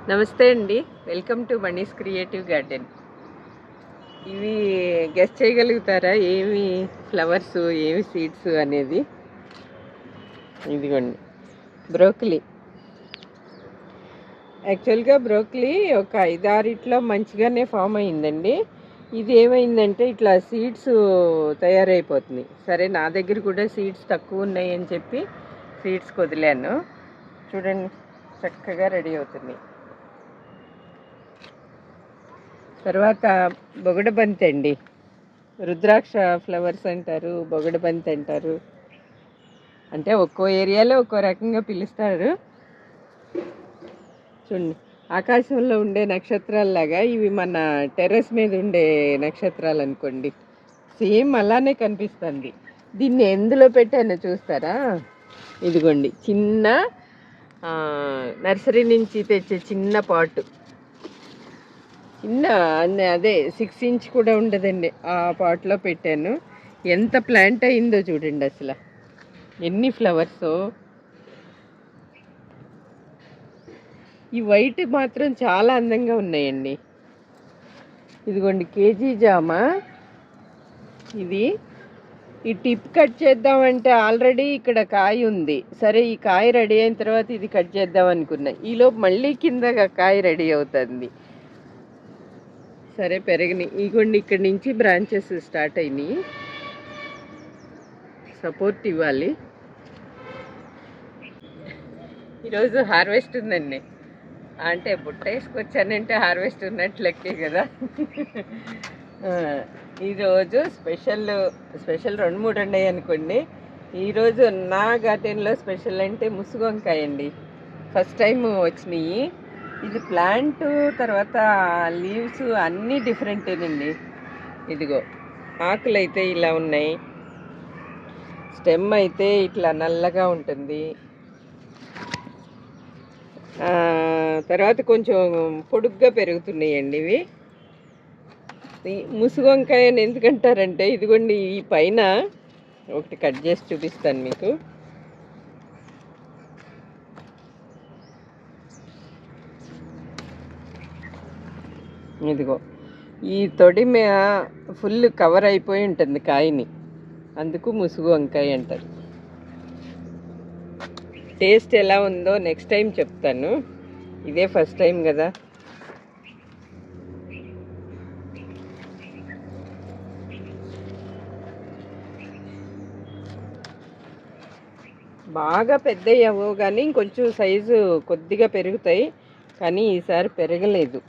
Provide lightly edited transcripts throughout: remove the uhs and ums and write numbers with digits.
నమస్తే అండి. Welcome to Mani's creative garden. ఇవి గెస్ చేయగలుగుతారా ఏమి ఫ్లవర్స్, ఏమి సీడ్స్ అనేది? ఇదిగోండి, బ్రోకలీ. యాక్చువల్గా బ్రోకలీ ఒక 5-6 మంచిగానే ఫామ్ అయిందండి. ఇది ఏమైందంటే ఇట్లా సీడ్స్ తయారైపోతుంది. సరే, నా దగ్గర కూడా సీడ్స్ తక్కువ ఉన్నాయి అని చెప్పి సీడ్స్కి వదిలాను. చూడండి, చక్కగా రెడీ అవుతుంది. తర్వాత బొగడబంతి అండి, రుద్రాక్ష ఫ్లవర్స్ అంటారు, బొగడబంతి అంటారు. అంటే ఒక్కో ఏరియాలో ఒక్కో రకంగా పిలుస్తారు. చూడండి, ఆకాశంలో ఉండే నక్షత్రాల్లాగా ఇవి మన టెర్రస్ మీద ఉండే నక్షత్రాలు అనుకోండి. సేమ్ అలానే కనిపిస్తుంది. దీన్ని ఎందులో పెట్టానో చూస్తారా? ఇదిగోండి, చిన్న నర్సరీ నుంచి తెచ్చే చిన్న పాటు, చిన్న అదే 6 ఇంచ్ కూడా ఉండదండి, ఆ పాట్లో పెట్టాను. ఎంత ప్లాంట్ అయిందో చూడండి, అసలు ఎన్ని ఫ్లవర్స్. ఈ వైట్ మాత్రం చాలా అందంగా ఉన్నాయండి. ఇదిగోండి, కేజీ జామ. ఇది ఈ టిప్ కట్ చేద్దామంటే ఆల్రెడీ ఇక్కడ కాయ ఉంది. సరే, ఈ కాయ రెడీ అయిన తర్వాత ఇది కట్ చేద్దాం అనుకున్నా. ఈలోపు మళ్ళీ కింద కాయ రెడీ అవుతుంది. సరే, పెరగని. ఇగోండి, ఇక్కడ నుంచి బ్రాంచెస్ స్టార్ట్ అయినాయి. సపోర్ట్ ఇవ్వాలి. ఈరోజు హార్వెస్ట్ ఉందండి. అంటే బుట్ట వేసుకొచ్చానంటే హార్వెస్ట్ ఉన్నట్టు లెక్కే కదా. ఈరోజు స్పెషల్ 2-3 ఉన్నాయి అనుకోండి. ఈరోజు నా గార్డెన్లో స్పెషల్ అంటే ముసుగు వంకాయ అండి. ఫస్ట్ టైం వచ్చినాయి. ఇది ప్లాంట్, తర్వాత లీవ్స్ అన్నీ డిఫరెంటేనండి. ఇదిగో, ఆకులు అయితే ఇలా ఉన్నాయి, స్టెమ్ అయితే ఇట్లా నల్లగా ఉంటుంది. తర్వాత కొంచెం పొడుగ్గా పెరుగుతున్నాయండి ఇవి. ముసుగు వంకాయ అని ఎందుకంటారంటే, ఇదిగోండి, ఈ పైన ఒకటి కట్ చేసి చూపిస్తాను మీకు. ఇదిగో, ఈ తొడి ఫుల్ కవర్ అయిపోయి ఉంటుంది కాయని, అందుకు ముసుగు వంకాయ అంటారు. టేస్ట్ ఎలా ఉందో నెక్స్ట్ టైం చెప్తాను. ఇదే ఫస్ట్ టైం కదా. బాగా పెద్దయ్యావు కానీ ఇంకొంచెం సైజు కొద్దిగా పెరుగుతాయి, కానీ ఈసారి పెరగలేదు.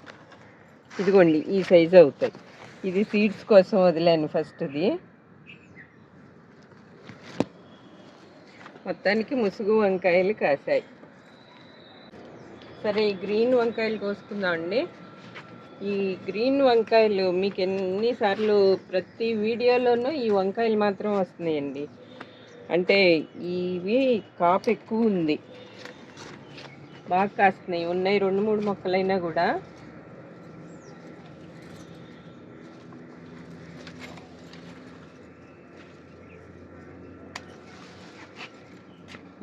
ఇదిగోండి, ఈ సైజు అవుతాయి. ఇది సీడ్స్ కోసం వదిలాను ఫస్ట్ది. మొత్తానికి ముసుగు వంకాయలు కాసాయి. సరే, ఈ గ్రీన్ వంకాయలు కోసుకుందామండి. ఈ గ్రీన్ వంకాయలు మీకు ఎన్నిసార్లు ప్రతి వీడియోలోనూ ఈ వంకాయలు మాత్రం వస్తున్నాయండి. అంటే ఇవి కాపు ఎక్కువ ఉంది, బాగా కాస్తున్నాయి. ఉన్నాయి 2-3 మొక్కలైనా కూడా.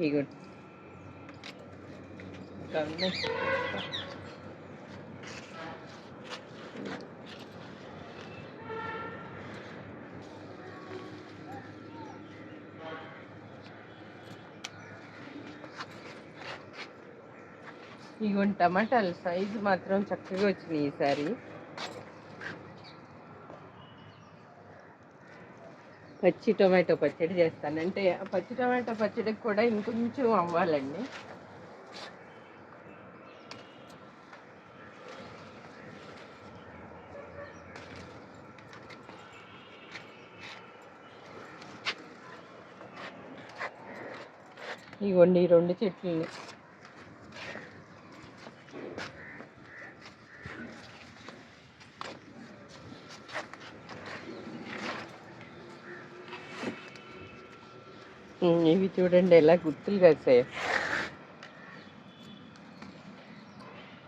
ఇగో ఇగోండి, టమాటాలు సైజు మాత్రం చక్కగా వచ్చినాయి ఈసారి. పచ్చి టొమాటో పచ్చడి చేస్తాను. అంటే ఆ పచ్చి టొమాటో పచ్చడికి కూడా ఇంకొంచెం అవ్వాలండి. ఇగోండి, ఈ 2 చెట్లు ఇవి చూడండి ఎలా గుర్తులు కాసాయి.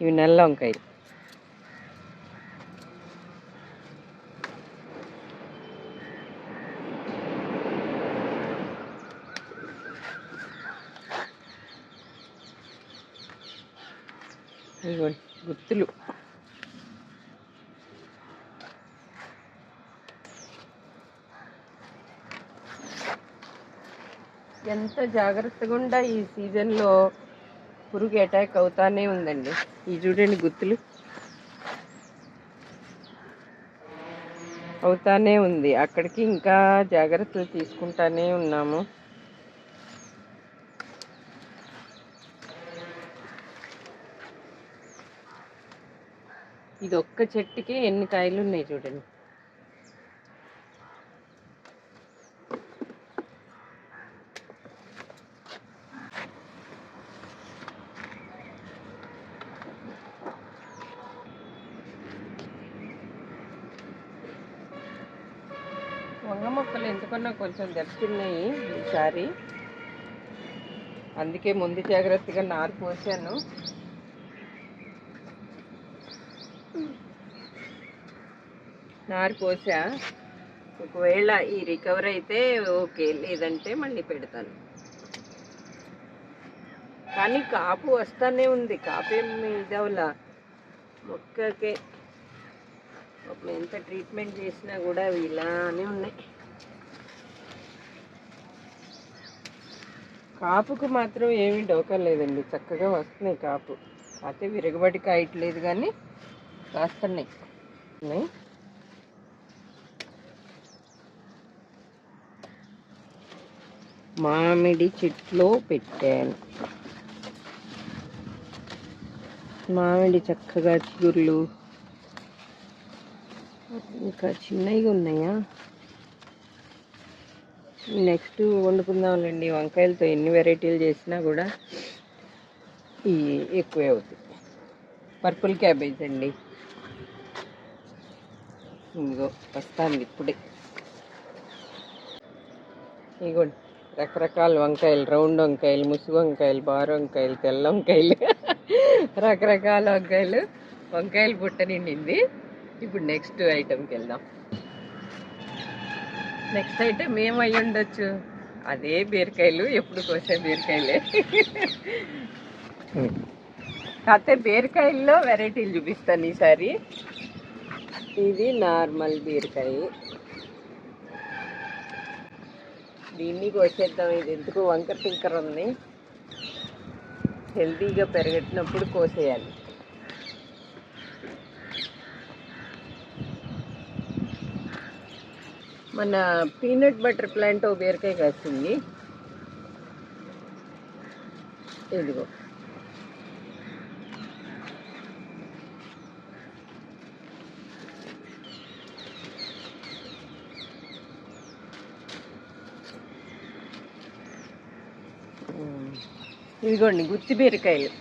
ఇవి నల్ల వంకాయలు. ఇదిగోండి గుత్తులు. ఎంత జాగ్రత్తగా ఉండా ఈ సీజన్లో పురుగు అటాక్ అవుతానే ఉందండి. ఈ చూడండి గుత్తులు అవుతానే ఉంది. అక్కడికి ఇంకా జాగ్రత్తలు తీసుకుంటానే ఉన్నాము. ఇది ఒక్క చెట్టుకి ఎన్ని కాయలు ఉన్నాయి చూడండి. వంగ మొక్కలు ఎందుకన్నా కొంచెం దెబ్బతిన్నాయి ఈసారి, అందుకే ముందు జాగ్రత్తగా నారు పోసాను. నారు పోసా, ఒకవేళ ఈ రికవర్ అయితే ఓకే, లేదంటే మళ్ళీ పెడతాను. కానీ కాపు వస్తానే ఉంది, కాపేమి ఇదవలా మొక్కకే. అప్పుడు ఎంత ట్రీట్మెంట్ చేసినా కూడా అవి ఇలానే ఉన్నాయి. కాపుకు మాత్రం ఏమీ డోకా లేదండి, చక్కగా వస్తున్నాయి కాపు. అయితే విరగబడి కాయట్లేదు కానీ కాస్తున్నాయి. మామిడి చెట్లో పెట్టాను. మామిడి చక్కగా చిగుర్లు ఇంకా చిన్నగా ఉన్నాయా. నెక్స్ట్ వండుకుందాంలేండి. వంకాయలతో ఎన్ని వెరైటీలు చేసినా కూడా ఈ ఎక్కువే అవుతుంది. పర్పుల్ క్యాబేజ్ అండి, ఇంకో వస్తుంది ఇప్పుడే. ఇగోండి రకరకాల వంకాయలు, రౌండ్ వంకాయలు, ముసుగు వంకాయలు, బారు వంకాయలు, తెల్ల వంకాయలు, రకరకాల వంకాయలు. వంకాయలు బుట్ట నిండింది. ఇప్పుడు నెక్స్ట్ ఐటెంకి వెళ్దాం. నెక్స్ట్ ఐటెం ఏమై ఉండొచ్చు? అదే బీరకాయలు, ఎప్పుడు కోసే బీరకాయలే. కాకపోతే బీరకాయల్లో వెరైటీలు చూపిస్తాను ఈసారి. ఇది నార్మల్ బీరకాయ, దీన్ని కోసేద్దాం. ఇది ఎందుకు వంకర టింకర ఉంది, హెల్తీగా పెరగట్టినప్పుడు కోసేయాలి. మన పీనట్ బటర్ ప్లాంట్ ఓ బీరకాయ కాసింది, ఇదిగో. ఇదిగోండి గుత్తి బీరకాయలు.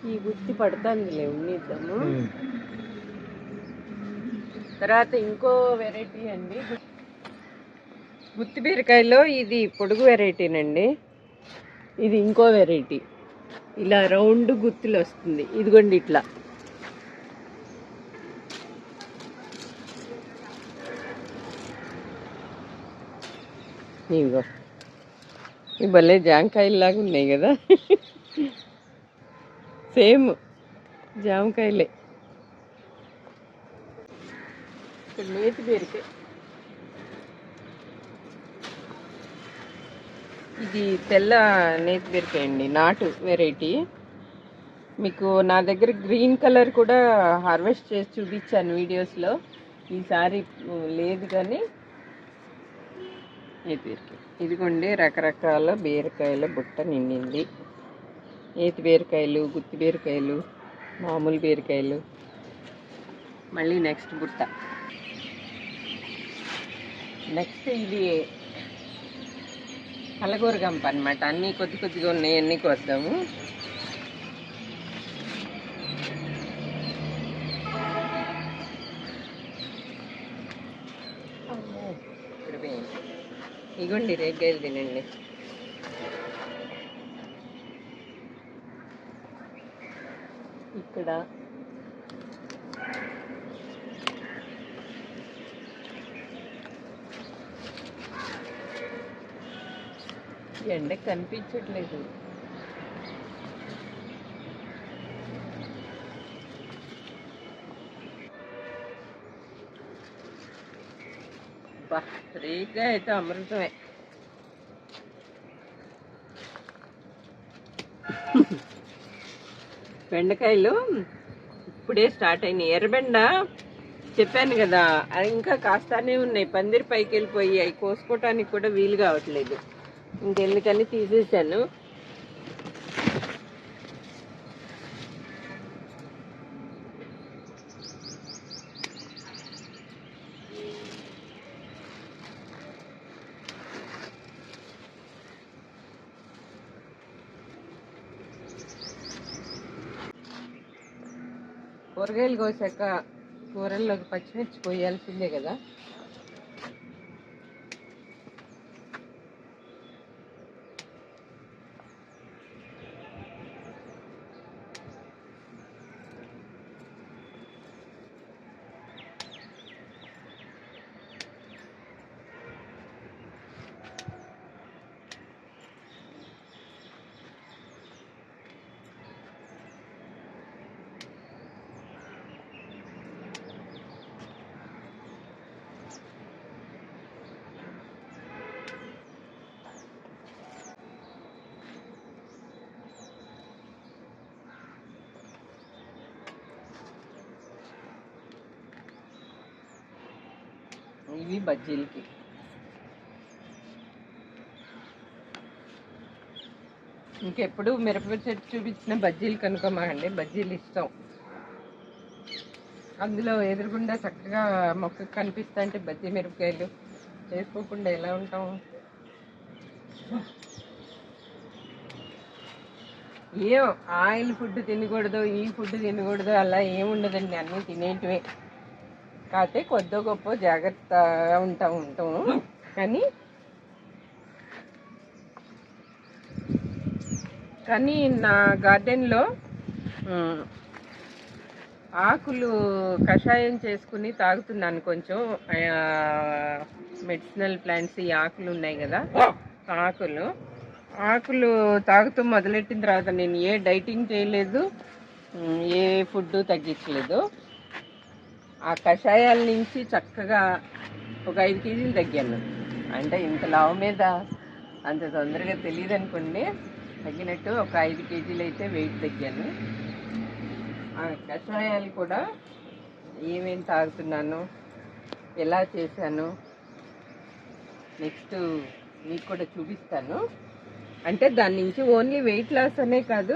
ఈ గుత్తి పడుతుందిలే, ఉన్నిద్దాము. తర్వాత ఇంకో వెరైటీ అండి, గుత్తి బీరకాయలో ఇది పొడుగు వెరైటీనండి. ఇది ఇంకో వెరైటీ, ఇలా రౌండ్ గుత్తులు వస్తుంది. ఇదిగోండి ఇట్లా. ఇదిగో ఈ భలే జామకాయలాగా ఉన్నాయి కదా, సేమ్ జామకాయలే. ఇక్కడ నేతి బీరకాయ, ఇది తెల్ల నేతి బీరకాయ అండి, నాటు వెరైటీ. మీకు నా దగ్గర గ్రీన్ కలర్ కూడా హార్వెస్ట్ చేసి చూపించాను వీడియోస్లో, ఈసారి లేదు కానీ నేతి బీరకాయ. ఇదిగోండి రకరకాల బీరకాయల బుట్ట నిండింది. నేతి బీరకాయలు, గుత్తి బీరకాయలు, మామూలు బీరకాయలు, మళ్ళీ నెక్స్ట్ బుట్ట. నెక్స్ట్ ఇది కలగూరగంప అనమాట. అన్నీ కొద్ది కొద్దిగా ఉన్నాయి, అన్నీ కోద్దాము. ఇదిగోండి రేగ్గాయలు తినండి. ఇక్కడ ఎండకు కనిపించట్లేదు. రేగా అయితే అమృతమే. బెండకాయలు ఇప్పుడే స్టార్ట్ అయినాయి. ఎర్రబెండ చెప్పాను కదా, అది ఇంకా కాస్తానే ఉన్నాయి. పందిరి పైకి వెళ్ళిపోయి అవి కోసుకోవటానికి కూడా వీలు కావట్లేదు. ఇంకెందుకని తీసేసాను. కూరగాయలు కోసాక కూరల్లోకి పచ్చిమిర్చి పోయాల్సిందే కదా. ఇవి బజ్జీలకి. ఇంకెప్పుడు మిరపకాయ చెట్టు చూపించిన బజ్జీలు కనుక్కోమాకండి, బజ్జీలు ఇష్టం. అందులో ఎదురుగుండా చక్కగా మొక్కకు కనిపిస్తా అంటే బజ్జీ మిరపకాయలు వేసుకోకుండా ఎలా ఉంటాం? ఏం ఆయిల్ ఫుడ్ తినకూడదు, ఈ ఫుడ్ తినకూడదు అలా ఏముండదండి, అన్నీ తినేటివే. కాకపోతే కొద్ది గొప్ప జాగ్రత్తగా ఉంటాము. కానీ నా గార్డెన్లో ఆకులు కషాయం చేసుకుని తాగుతున్నాను. కొంచెం మెడిసినల్ ప్లాంట్స్ ఈ ఆకులు ఉన్నాయి కదా, ఆకులు తాగుతూ మొదలెట్టిన తర్వాత నేను ఏ డైటింగ్ చేయలేదు, ఏ ఫుడ్ తగ్గించలేదు. ఆ కషాయాల నుంచి చక్కగా ఒక 5 కేజీలు తగ్గాను. అంటే ఇంత లావు మీద అంత తొందరగా తెలియదు అనుకోండి, తగ్గినట్టు ఒక 5 కేజీలు అయితే వెయిట్ తగ్గాను. ఆ కషాయాలు కూడా ఏమేమి తాగుతున్నాను, ఎలా చేశాను నెక్స్ట్ మీకు కూడా చూపిస్తాను. అంటే దాని నుంచి ఓన్లీ వెయిట్ లాస్ అనే కాదు,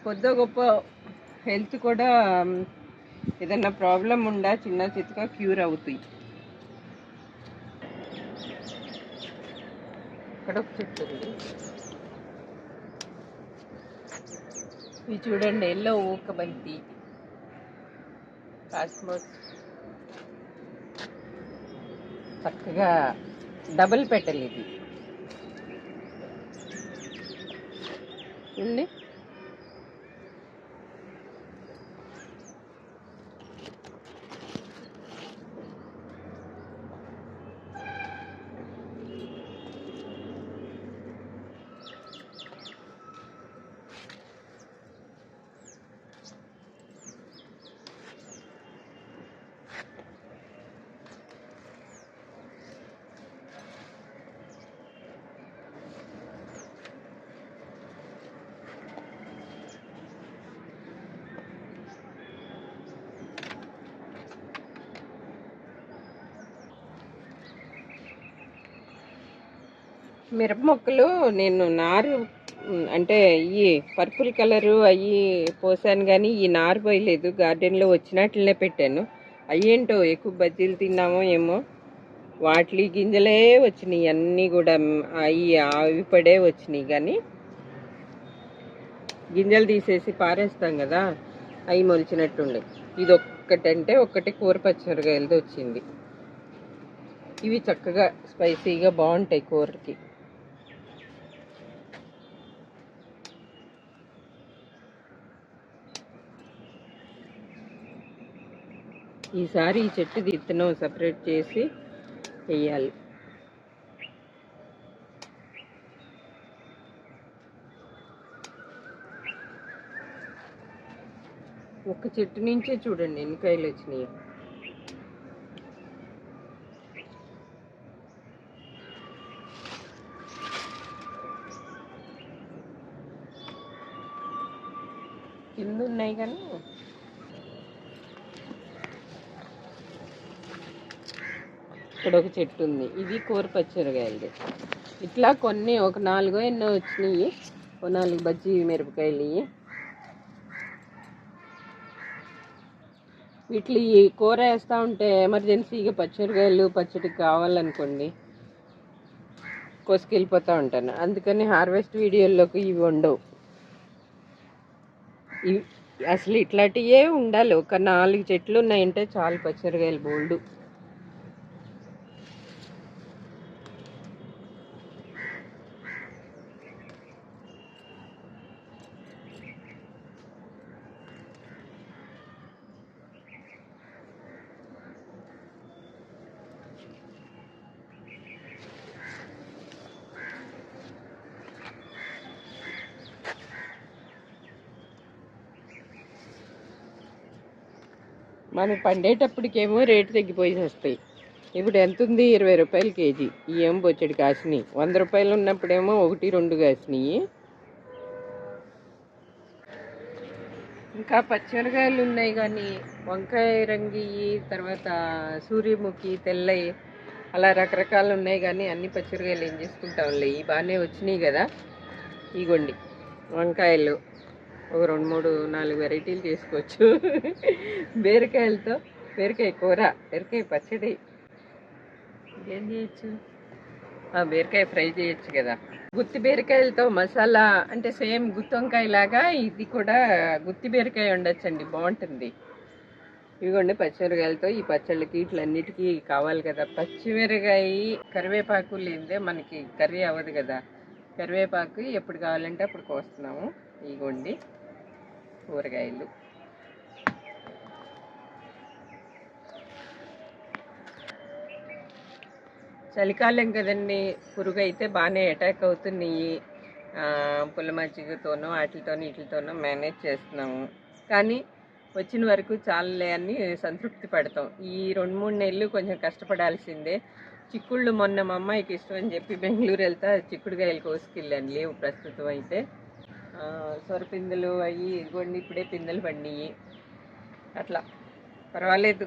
కొద్ది గొప్ప హెల్త్ కూడా ఏదన్నా ప్రాబ్లం ఉండా చిన్న చిత్తగా క్యూర్ అవుతాయి. ఇక్కడ ఒక చెట్టు ఉంది, ఇవి చూడండి, ఎల్లో ఊకబంతి కాస్మోస్. చక్కగా డబుల్ పెటల్ ఇది ఉంది. మిరప మొక్కలు నేను నారు అంటే ఈ పర్పుల్ కలరు అవి పోసాను, కానీ ఈ నారు పోయలేదు. గార్డెన్లో వచ్చినట్లనే పెట్టాను. అయ్యేంటో ఎక్కువ బజ్జీలు తిన్నామో ఏమో, వాటి గింజలే వచ్చినాయి అన్నీ కూడా, అవి పడే వచ్చినాయి. కానీ గింజలు తీసేసి పారేస్తాం కదా, అవి మొలిచినట్టుండే. ఇది ఒక్కటంటే ఒక్కటి కూర పచ్చిమిరకాయలతో వచ్చింది. ఇవి చక్కగా స్పైసీగా బాగుంటాయి కూరకి. ఈసారి ఈ చెట్టు విత్తనం సపరేట్ చేసి వేయాలి. ఒక చెట్టు నుంచే చూడండి ఎన్ని కాయలు వచ్చినాయి. కింద ఉన్నాయి కానీ ఇక్కడ ఒక చెట్టు ఉంది, ఇది కూర పచ్చిమిరకాయలది. ఇట్లా కొన్ని ఒక 4 ఎన్నో వచ్చినాయి. ఓ 4 బజ్జీ మిరపకాయలు. వీటి కూర వేస్తూ ఉంటే ఎమర్జెన్సీగా పచ్చిమిరకాయలు పచ్చడికి కావాలనుకోండి కోసుకెళ్ళిపోతూ ఉంటాను. అందుకని హార్వెస్ట్ వీడియోల్లోకి ఇవి ఉండవు. అసలు ఇట్లాంటివే ఉండాలి. ఒక 4 చెట్లు ఉన్నాయంటే చాలు పచ్చిమిరకాయలు బోల్డు. మనకు పండేటప్పటికేమో రేటు తగ్గిపోయి వస్తాయి. ఇప్పుడు ఎంత ఉంది? 20 రూపాయలు కేజీ. ఏం బొచ్చడి కాసినాయి. 100 రూపాయలు ఉన్నప్పుడేమో 1, 2 కాసినాయి. ఇంకా పచ్చిమిరకాయలు ఉన్నాయి కానీ వంకాయ రంగి, తర్వాత సూర్యముఖి, తెల్లయి, అలా రకరకాలు ఉన్నాయి. కానీ అన్ని పచ్చిమిరకాయలు ఏం చేసుకుంటాంలే. ఈ బాగానే వచ్చినాయి కదా. ఇగోండి వంకాయలు ఒక 2, 3, 4 వెరైటీలు చేసుకోవచ్చు. బీరకాయలతో బీరకాయ కూర, బీరకాయ పచ్చడి, ఏం చేయొచ్చు, బీరకాయ ఫ్రై చేయొచ్చు కదా. గుత్తి బీరకాయలతో మసాలా అంటే సేమ్ గుత్తి వంకాయ లాగా ఇది కూడా గుత్తి బీరకాయ ఉండొచ్చండి, బాగుంటుంది. ఇవిగోండి పచ్చిమిరకాయలతో ఈ పచ్చళ్ళకి ఇట్లన్నిటికీ కావాలి కదా. పచ్చిమిరకాయ, కరివేపాకు లేదే మనకి కర్రీ అవ్వదు కదా. కరివేపాకు ఎప్పుడు కావాలంటే అప్పుడు కోస్తున్నాము. ఇగోండి కూరగాయలు. చలికాలం కదండి, పురుగు అయితే బాగానే అటాక్ అవుతున్నాయి. పుల్ల మజ్జిగతోనో వాటితోనో వీటితోనో మేనేజ్ చేస్తున్నాము. కానీ వచ్చిన వరకు చాలులే అని సంతృప్తి పడతాం. ఈ 2-3 నెలలు కొంచెం కష్టపడాల్సిందే. చిక్కుళ్ళు మొన్న మా అమ్మాయికి ఇష్టం అని చెప్పి బెంగళూరు వెళ్తా చిక్కుడుకాయలు కోసుకెళ్ళాను. లేవు ప్రస్తుతం అయితే. సొరపిందెలు అవి ఇదిగోండి ఇప్పుడే పిందెలు పడినాయి. అట్లా పర్వాలేదు.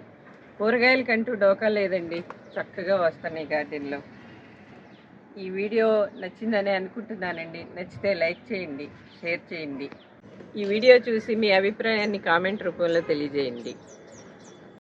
కూరగాయలకంటూ డోకా లేదండి, చక్కగా వస్తున్నాయి గార్డెన్లో. ఈ వీడియో నచ్చిందని అనుకుంటున్నానండి. నచ్చితే లైక్ చేయండి, షేర్ చేయండి. ఈ వీడియో చూసి మీ అభిప్రాయాన్ని కామెంట్ రూపంలో తెలియజేయండి.